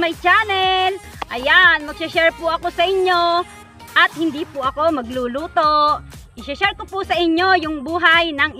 my channel. Ayan, magsha-share po ako sa inyo at hindi po ako magluluto. I-share ko po sa inyo yung buhay ng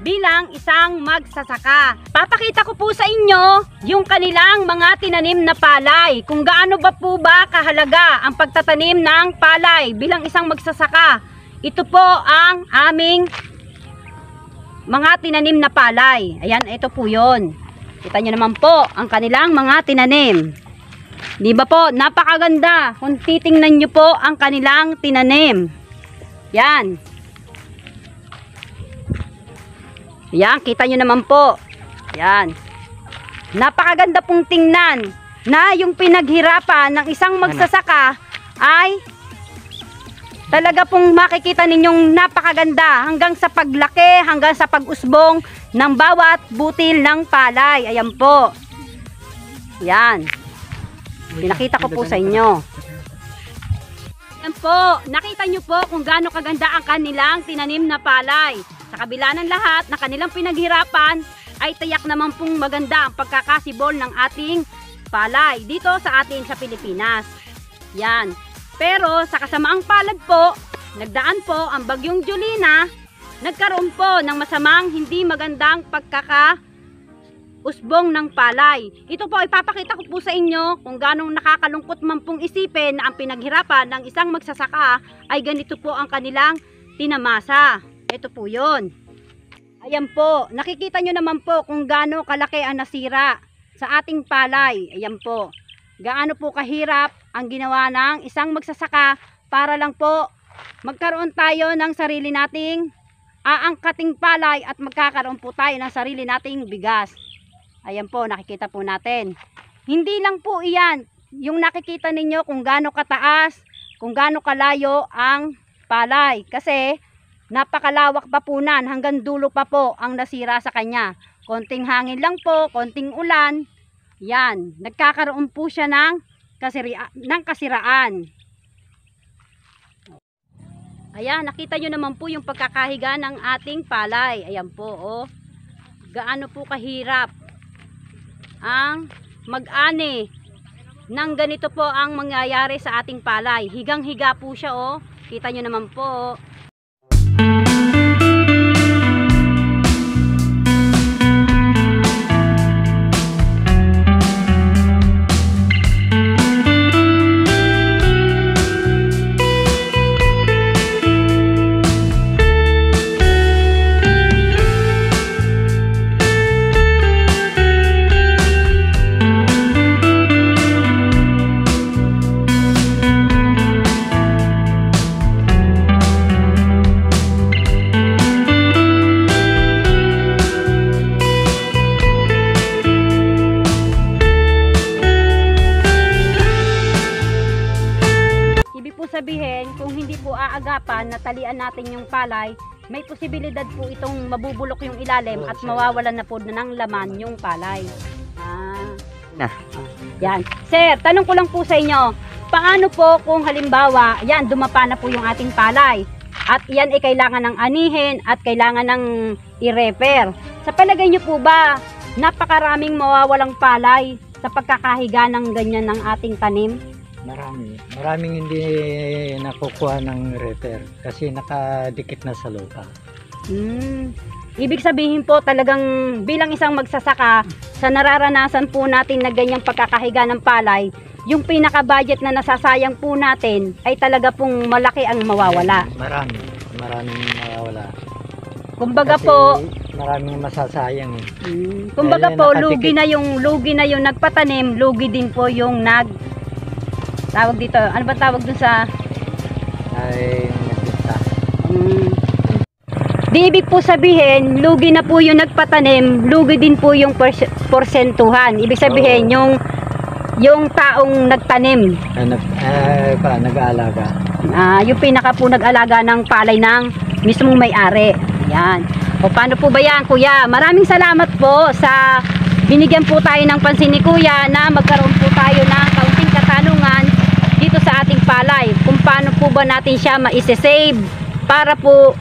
bilang isang magsasaka. Papakita ko po sa inyo yung kanilang mga tinanim na palay. Kung gaano po ba kahalaga ang pagtatanim ng palay bilang isang magsasaka. Ito po ang aming mga tinanim na palay. Ayan, ito po yun. Kita nyo naman po ang kanilang mga tinanim. Di ba po? Napakaganda. Kung titingnan nyo po ang kanilang tinanim. Yan. Yan, kita nyo naman po. Yan. Napakaganda pong tingnan na yung pinaghirapan ng isang magsasaka ay talaga pong makikita ninyong napakaganda hanggang sa paglaki, hanggang sa pag-usbong ng bawat butil ng palay. Ayan po. Yan. Pinakita ko po sa inyo. Ayan po. Nakita nyo po kung gaano kaganda ang kanilang tinanim na palay. Sa kabila ng lahat na kanilang pinaghirapan, ay tayak naman pong maganda ang pagkakasibol ng ating palay dito sa atin sa Pilipinas. Yan. Pero sa kasamaang palad po, nagdaan po ang bagyong Julina, nagkaroon po ng masamang hindi magandang pagkakausbong ng palay. Ito po ipapakita ko po sa inyo kung ganong nakakalungkot man pong isipin na ang pinaghirapan ng isang magsasaka ay ganito po ang kanilang tinamasa. Ito po yun. Ayan po, nakikita nyo naman po kung gaano kalaki ang nasira sa ating palay. Ayan po. Gaano po kahirap ang ginawa ng isang magsasaka para lang po magkaroon tayo ng sarili nating aangkating palay at magkakaroon po tayo ng sarili nating bigas. Ayan po, nakikita po natin. Hindi lang po iyan yung nakikita ninyo kung gaano kataas, kung gaano kalayo ang palay. Kasi napakalawak pa po nan, hanggang dulo pa po ang nasira sa kanya. Konting hangin lang po, konting ulan. Yan, nagkakaroon po siya ng kasiraan. Ayan, nakita nyo naman po yung pagkakahiga ng ating palay. Ayan po, oh. Gaano po kahirap ang mag-ani nang ganito po ang mangyayari sa ating palay. Higang-higa po siya, oh. Kita nyo naman po, oh. Sabihin, kung hindi po aagapan na talian natin yung palay, may posibilidad po itong mabubulok yung ilalim at mawawalan na po ng laman yung palay. Yan. Sir, tanong ko lang po sa inyo, paano po kung halimbawa, yan, dumapa na po yung ating palay at yan ay kailangan ng anihin at kailangan ng i-repair. Sa palagay nyo po ba, napakaraming mawawalang palay sa pagkakahiga ng ganyan ng ating tanim? Maraming hindi nakukuha ng repair kasi nakadikit na sa lupa. Ibig sabihin po talagang bilang isang magsasaka, sa nararanasan po natin na ganyang pagkakahiga ng palay, yung pinaka-budget na nasasayang po natin ay talaga pong malaki ang mawawala. Maraming mawawala. Kumbaga kasi po, maraming masasayang. Kumbaga po, lugi na yung nagpatanim, lugi din po yung tawag dito, ano ba tawag dun sa ay nagbenta. Di ibig po sabihin, lugi na po yung nagpatanim, lugi din po yung porsentuhan. Ibig sabihin, yung taong nagtanim, nag-aalaga. Yung pinaka po nag-alaga ng palay ng mismong may-ari. Yan. O paano po ba yan, kuya? Maraming salamat po sa binigyan po tayo ng pansin ni kuya na magkaroon po tayo ng kaunting katanungan dito sa ating palay. Kung paano po ba natin siya ma-save para po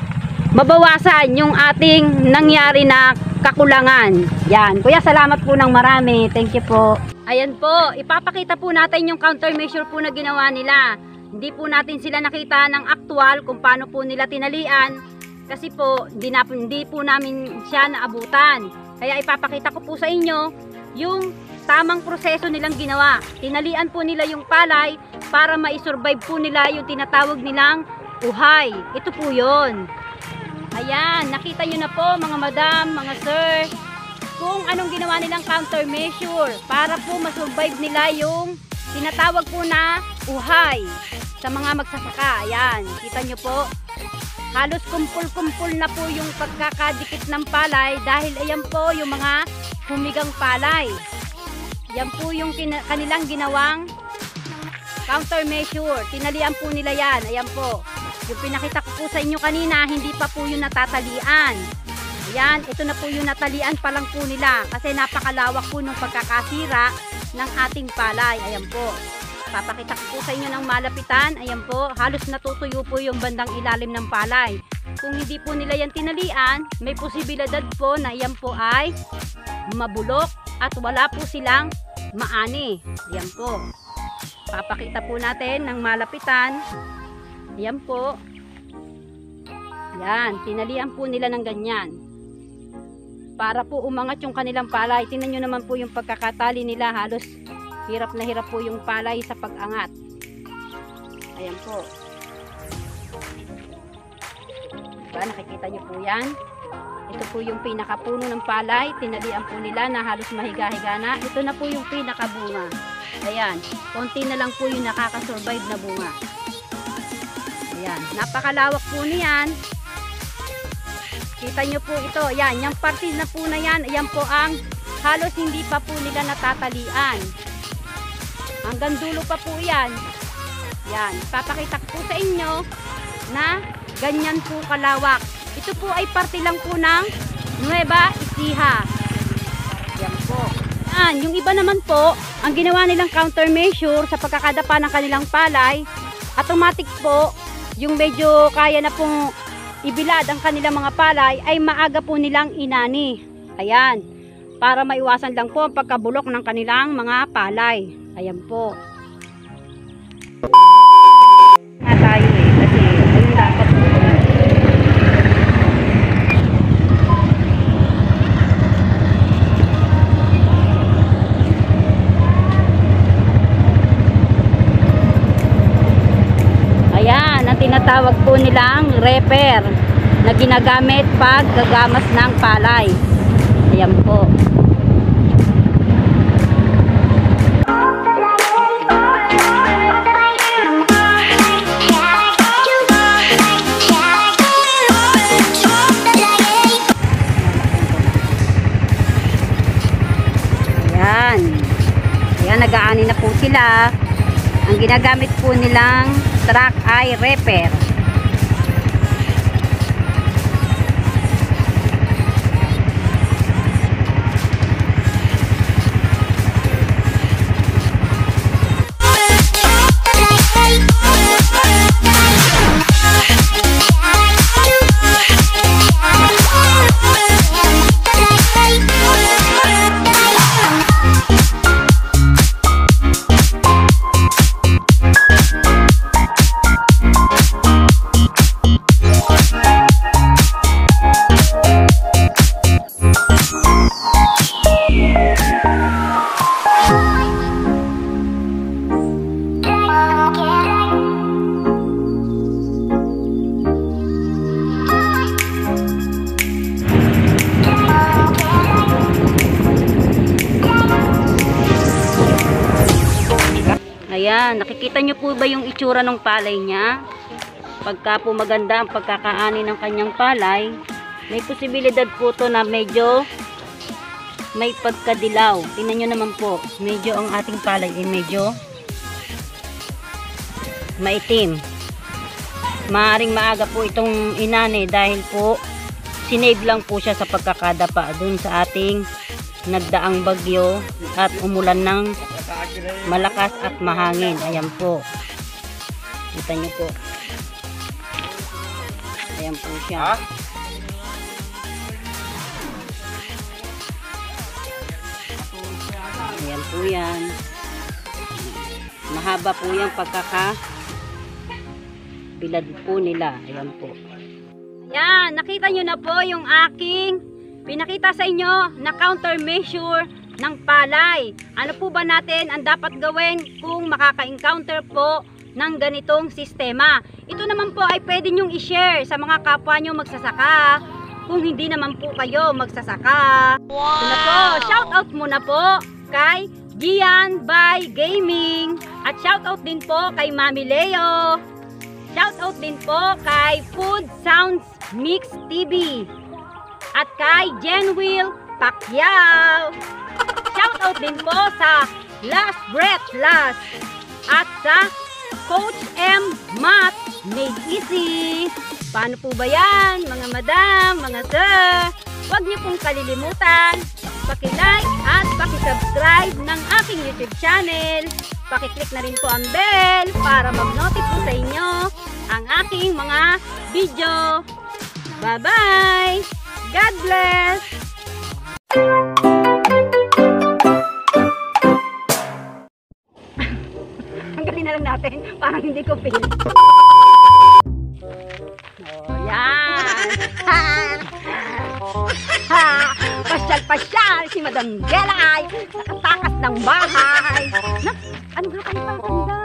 mabawasan yung ating nangyari na kakulangan. Yan. Kuya, salamat po ng marami. Thank you po. Ayan po, ipapakita po natin yung countermeasure po na ginawa nila. Hindi po natin sila nakita ng aktual kung paano po nila tinalian. Kasi po, hindi po namin siya naabutan. Kaya ipapakita ko po sa inyo yung tamang proseso nilang ginawa. Tinalian po nila yung palay para ma-survive po nila yung tinatawag nilang uhay. Ito po yun. Ayan, nakita nyo na po mga madam, mga sir, kung anong ginawa nilang countermeasure para po ma-survive nila yung tinatawag po na uhay sa mga magsasaka. Ayan, kita nyo po. Halos kumpul-kumpul na po yung pagkakadikit ng palay dahil ayan po yung mga humigang palay. Yan po yung kanilang ginawang countermeasure. Tinalian po nila yan. Ayan po. Yung pinakita ko po sa inyo kanina, hindi pa po yung natatalian. Ayan, ito na po yung natalian pa lang po nila kasi napakalawak po ng pagkakasira ng ating palay. Ayan po. Papakita ko po sa inyo ng malapitan. Ayan po, halos natutuyo po yung bandang ilalim ng palay. Kung hindi po nila yan tinalian, may posibilidad po na yan po ay mabulok at wala po silang maani. Ayan po. Papakita po natin ng malapitan. Ayan po. Ayan, tinalian po nila ng ganyan. Para po umangat yung kanilang palay. Tingnan nyo naman po yung pagkakatali nila. Halos hirap na hirap po yung palay sa pag-angat. Ayan po. Diba, nakikita nyo po yan. Ito po yung pinakapuno ng palay. Tinalian po nila na halos mahiga-higa na. Ito na po yung pinakabunga. Ayan. Konti na lang po yung nakakasurvive na bunga. Ayan. Napakalawak po niyan. Kita nyo po ito. Ayan. Yung parte na po na yan. Ayan po ang halos hindi pa po nila natatalian. Hanggang dulo pa po yan. Yan. Papakita ko po sa inyo na ganyan po kalawak. Ito po ay parte lang po ng Nueva Ecija. Yan po. Yan. Yung iba naman po, ang ginawa nilang countermeasure sa pagkakadapa ng kanilang palay, automatic po, yung medyo kaya na pong ibilad ang kanilang mga palay, ay maaga po nilang inani. Ayan. Para maiwasan lang po ang pagkabulok ng kanilang mga palay. Ayan po. Nga tayo kasi ayun dapat po. Ayan, ang tinatawag po nilang reper na ginagamit pag gagamas ng palay. Ayan po. Ayan, nag-aani na po sila. Ang ginagamit po nilang truck ay reper. Ayan, nakikita nyo po ba yung itsura ng palay niya? Pagka po maganda ang pagkakaani ng kanyang palay, may posibilidad po to na medyo may pagkadilaw. Tingnan nyo naman po, medyo ang ating palay ay medyo maitim. Maaring maaga po itong inani dahil po sinave lang po siya sa pagkakadapa dun sa ating nagdaang bagyo at umulan ng malakas at mahangin. Ayan po. Kita nyo po. Ayan po siya. Ayan po yan. Mahaba po yung bilad po nila. Ayan po. Ayan, nakita nyo na po yung aking pinakita sa inyo na countermeasure ng palay. Ano po ba natin ang dapat gawin kung makaka-encounter po ng ganitong sistema? Ito naman po ay pwede nyong i-share sa mga kapwa nyo magsasaka kung hindi naman po kayo magsasaka. Ito na po, shoutout muna po kay Gian by Gaming at shoutout din po kay Mami Leo. Shoutout din po kay Food Sounds Mix TV at kay Jenwill Pacquiao. Shoutout din po sa Last Breath Last at sa Coach M Math Made Easy. Paano po ba yan, mga madam, mga sir? Huwag niyo pong kalilimutan paki-like at paki-subscribe ng aking YouTube channel. Paki-click na rin po ang bell para mag-notify po sa inyo ang aking mga video. Bye-bye! God bless! Hanggalin na lang natin, parang hindi ko feel. Oh, yan! Pasyal-pasyal si Madam Gelay, nakatakas ng bahay. Ano nga kayo pang ganda?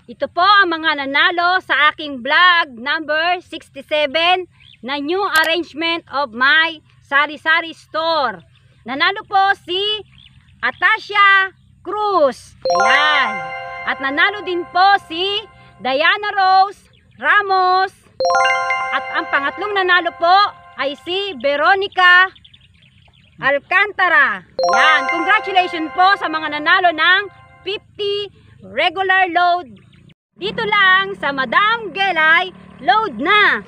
Ito po ang mga nanalo sa aking vlog number 67 na new arrangement of my sari-sari store. Nanalo po si Atasia Cruz. Ayan. At nanalo din po si Diana Rose Ramos. At ang pangatlong nanalo po ay si Veronica Alcantara. Yan, congratulations po sa mga nanalo ng 50 regular load. Dito lang sa Madam Gelay, load na!